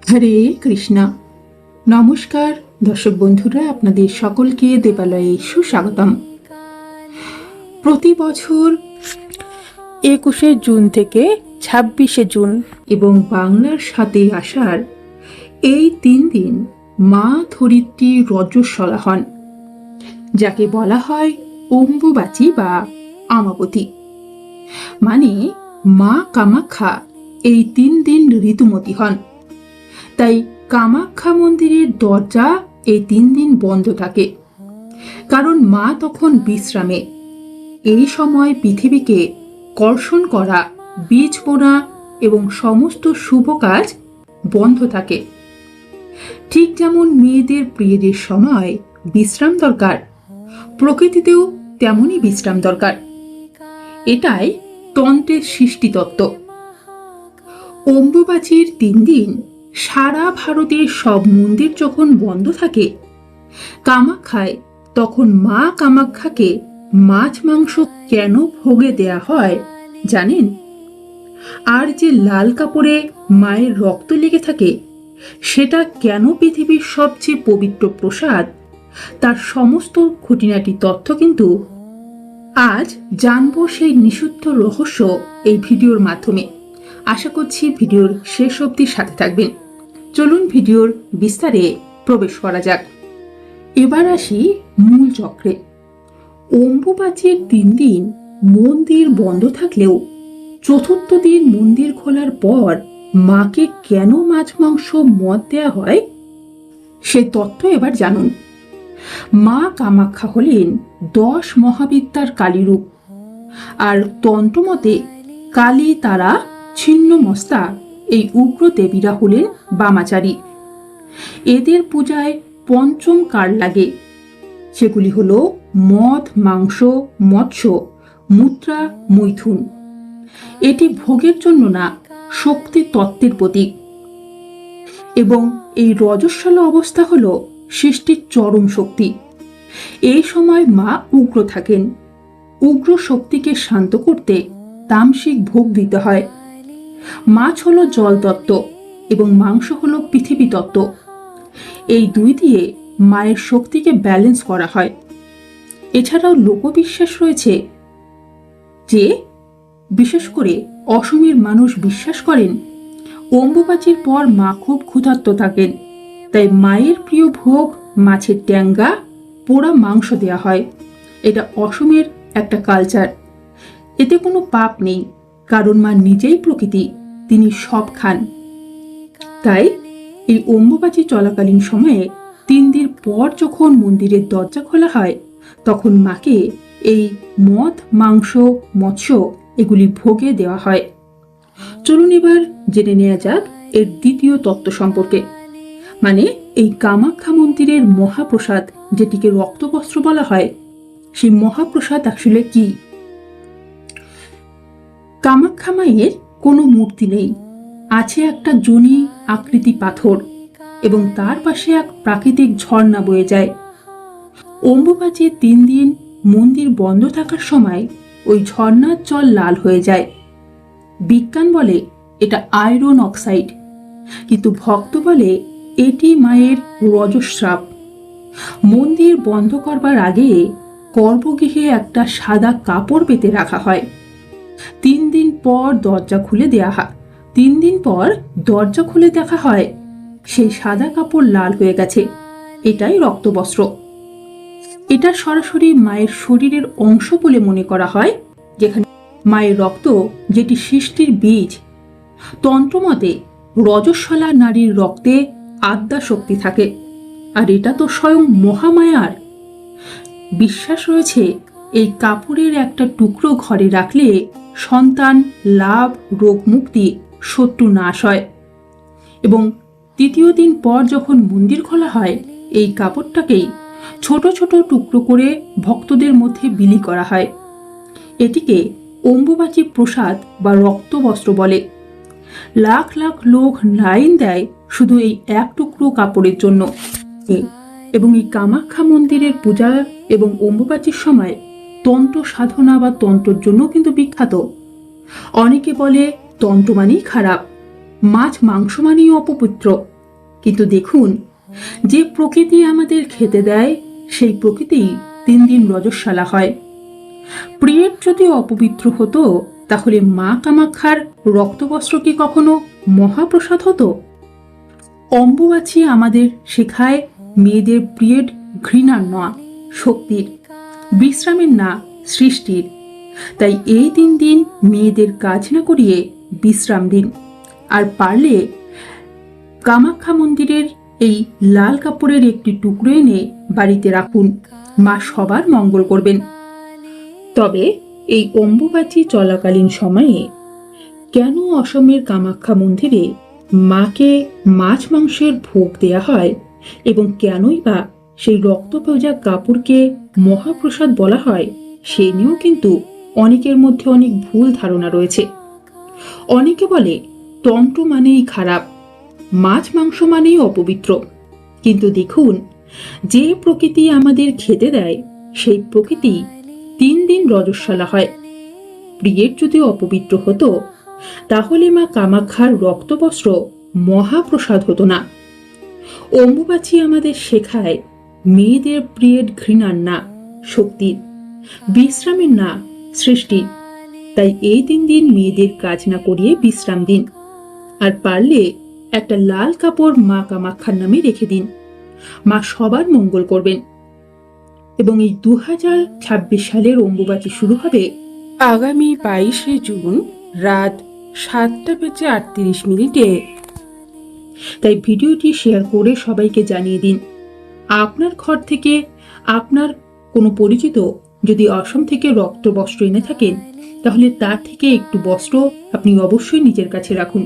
হরে কৃষ্ণা। নমস্কার দর্শক বন্ধুরা, আপনাদের সকলকে দেবালয়ে সুস্বাগতম। প্রতি বছর 21শে জুন থেকে 26শে জুন এবং বাংলার 7ই আষাঢ় এই 3 দিন মা ধরিত্রী রজস্বলা হন, যাকে বলা হয় অম্বুবাচী বা আমাবতী। মানে মা কামাখ্যা এই 3 দিন ঋতুমতী হন। তাই কামাখ্যা মন্দিরের দরজা এই 3 দিন বন্ধ থাকে, কারণ মা তখন বিশ্রামে। এই সময় পৃথিবীকে কর্ষণ করা, বীজ বোনা এবং সমস্ত শুভ কাজ বন্ধ থাকে। ঠিক যেমন মেয়েদের পিরিয়ডের সময় বিশ্রাম দরকার, প্রকৃতিতেও তেমনই বিশ্রাম দরকার। এটাই তন্ত্রের সৃষ্টিতত্ত্ব। অম্বুবাচীর 3 দিন সারা ভারতের সব মন্দির যখন বন্ধ থাকে, কামাখ্যায় তখন মা কামাখ্যাকে মাছ মাংস কেন ভোগে দেয়া হয় জানেন? আর যে লাল কাপড়ে মায়ের রক্ত লেগে থাকে, সেটা কেন পৃথিবীর সবচেয়ে পবিত্র প্রসাদ, তার সমস্ত খুঁটিনাটি তথ্য কিন্তু আজ জানবো সেই নিষিদ্ধ রহস্য এই ভিডিওর মাধ্যমে। আশা করছি ভিডিওর শেষ অবধি সাথে থাকবেন। চলুন ভিডিওর বিস্তারে প্রবেশ করা যাক। এবার আসি মূল চক্রে। অম্বুবাচীর 3 দিন মন্দির বন্ধ থাকলেও চতুর্থ দিন মন্দির খোলার পর মাকে কেন মাছ মাংস মদ দেয়া হয়, সে তথ্য এবার জানুন। মা কামাখ্যা হলেন 10 মহাবিদ্যার কালীরূপ। আর তন্ত্রমতে কালী, তারা, ছিন্নমস্তা এই উগ্র দেবীরা হলেন বামাচারী। এদের পূজায় পঞ্চম কার লাগে, সেগুলি হল মদ, মাংস, মৎস্য, মুদ্রা, মৈথুন। এটি ভোগের জন্য না, শক্তি তত্ত্বের প্রতীক। এবং এই রজস্বলা অবস্থা হল সৃষ্টির চরম শক্তি। এই সময় মা উগ্র থাকেন। উগ্র শক্তিকে শান্ত করতে তামসিক ভোগ দিতে হয়। মাছ হলো জল তত্ত্ব এবং মাংস হলো পৃথিবী তত্ত্ব। এই 2 দিয়ে মায়ের শক্তিকে ব্যালেন্স করা হয়। এছাড়াও লোকবিশ্বাস রয়েছে যে, বিশেষ করে অসমের মানুষ বিশ্বাস করেন অম্বুবাচীর পর মা খুব ক্ষুধার্ত থাকেন, তাই মায়ের প্রিয় ভোগ মাছের ট্যাঙ্গা, পোড়া মাংস দেয়া হয়। এটা অসমের একটা কালচার। এতে কোনো পাপ নেই, কারণ মা নিজেই প্রকৃতি, তিনি সব খান। তাই এই অম্বুবাচী চলাকালীন সময়ে 3 দিন পর যখন মন্দিরের দরজা খোলা হয়, তখন মাকে এই মদ, মাংস, মৎস্য এগুলি ভোগে দেওয়া হয়। চলুন এবার জেনে নেওয়া যাক এর দ্বিতীয় তত্ত্ব সম্পর্কে। মানে এই কামাখ্যা মন্দিরের মহাপ্রসাদ, যেটিকে রক্তবস্ত্র বলা হয়, সেই মহাপ্রসাদ আসলে কি? কামাখ্যা মায়ের কোনো মূর্তি নেই, আছে একটা জনি আকৃতি পাথর এবং তার পাশে এক প্রাকৃতিক ঝর্ণা বয়ে যায়। অম্বুবাচীর 3 দিন মন্দির বন্ধ থাকার সময় ওই ঝর্ণার জল লাল হয়ে যায়। বিজ্ঞান বলে এটা আয়রন অক্সাইড, কিন্তু ভক্ত বলে এটি মায়ের রজস্রাব। মন্দির বন্ধ করবার আগে গর্ভগৃহে একটা সাদা কাপড় পেতে রাখা হয়। 3 দিন পর দরজা খুলে দেয়া হয়। 3 দিন পর দরজা খুলে দেখা হয় সেই সাদা কাপড় লাল হয়ে গেছে। এটাই রক্তবস্ত্র। এটা সরাসরি মায়ের শরীরের অংশ বলে মনে করা হয়, যেখানে মায়ের রক্ত, যেটি সৃষ্টির বীজ। তন্ত্রমতে রজস্বলা নারীর রক্তে আদ্যা শক্তি থাকে, আর এটা তো স্বয়ং মহামায়ার। বিশ্বাস রয়েছে এই কাপড়ের একটা টুকরো ঘরে রাখলে সন্তান লাভ, রোগ মুক্তি, শত্রু নাশ হয়। এবং 3য় দিন পর যখন মন্দির খোলা হয়, এই কাপড়টাকেই ছোট ছোট টুকরো করে ভক্তদের মধ্যে বিলি করা হয়। এটিকে অম্বুবাচী প্রসাদ বা রক্তবস্ত্র বলে। লাখ লাখ লোক লাইন দেয় শুধু এই এক টুকরো কাপড়ের জন্য। এবং এই কামাখ্যা মন্দিরের পূজা এবং অম্বুবাচীর সময় তন্ত্র সাধনা বা তন্ত্রের জন্য কিন্তু বিখ্যাত। অনেকে বলে তন্ত্র মানেই খারাপ, মাছ মাংস মানেই অপবিত্র, কিন্তু দেখুন, যে প্রকৃতি আমাদের খেতে দেয় সেই প্রকৃতি 3 দিন রজস্বালা হয়। প্রিয়ের যদি অপবিত্র হতো তাহলে মা কামাখ্যার রক্তবস্ত্র কি কখনো মহাপ্রসাদ হতো? অম্বুবাচী আমাদের শেখায় মেয়েদের পিরিয়ড ঘৃণার নয়, শক্তির, বিশ্রামের না, সৃষ্টির। তাই এই 3 দিন মেয়েদের কাজ না করিয়ে বিশ্রাম দিন। আর পারলে কামাখ্যা মন্দিরের এই লাল কাপড়ের একটি টুকরো এনে বাড়িতে রাখুন, মা সবার মঙ্গল করবেন। তবে এই অম্বুবাচী চলাকালীন সময়ে কেন অসমের কামাখ্যা মন্দিরে মাকে মাছ মাংসের ভোগ দেয়া হয় এবং কেনই বা সেই রক্তভেজা কাপড়কে মহাপ্রসাদ বলা হয়, সে নিয়েও কিন্তু অনেকের মধ্যে অনেক ভুল ধারণা রয়েছে। অনেকে বলে তন্ত্র মানেই খারাপ, মাছ মাংস মানেই অপবিত্র। কিন্তু দেখুন, যে প্রকৃতি আমাদের খেতে দেয় সেই প্রকৃতি 3 দিন রজস্বালা হয়। প্রিয়ের যদি অপবিত্র হতো তাহলে মা কামাখ্যার রক্তবস্ত্র মহাপ্রসাদ হতো না। অম্বুবাচী আমাদের শেখায় মেয়েদের প্রিয়ের ঘৃণার না, শক্তির, বিশ্রামের না, সৃষ্টির। তাই এই 3 দিন মেয়েদের কাজ না করিয়ে বিশ্রাম দিন। আর পারলে একটা লাল কাপড় মা কামাখ্যার নামে রেখে দিন, মা সবার মঙ্গল করবেন। এবং এই 2026 সালের অম্বুবাচী শুরু হবে আগামী 22শে জুন রাত 7:38 তাই ভিডিওটি শেয়ার করে সবাইকে জানিয়ে দিন। আপনার ঘর থেকে আপনার কোনো পরিচিত যদি অসম থেকে রক্ত বস্ত্র এনে থাকেন তাহলে তার থেকে একটু বস্ত্র আপনি অবশ্যই নিজের কাছে রাখুন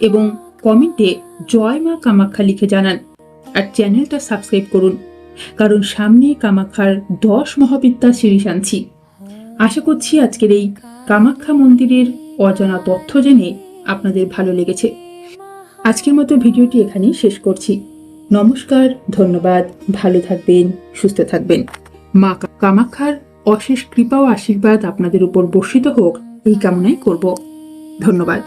এবং কমেন্টে জয় মা কামাখ্যা লিখে জানান। আর চ্যানেলটা সাবস্ক্রাইব করুন, কারণ সামনে কামাখ্যার 10 মহাবিদ্যা সিরিজ আনছি। আশা করছি আজকের এই কামাখ্যা মন্দিরের অজানা তথ্য জেনে আপনাদের ভালো লেগেছে। আজকের মতো ভিডিওটি এখানেই শেষ করছি। নমস্কার, ধন্যবাদ, ভালো থাকবেন, সুস্থ থাকবেন। মা কামাখ্যার অশেষ কৃপা ও আশীর্বাদ আপনাদের উপর বর্ষিত হোক এই কামনাই করব। ধন্যবাদ।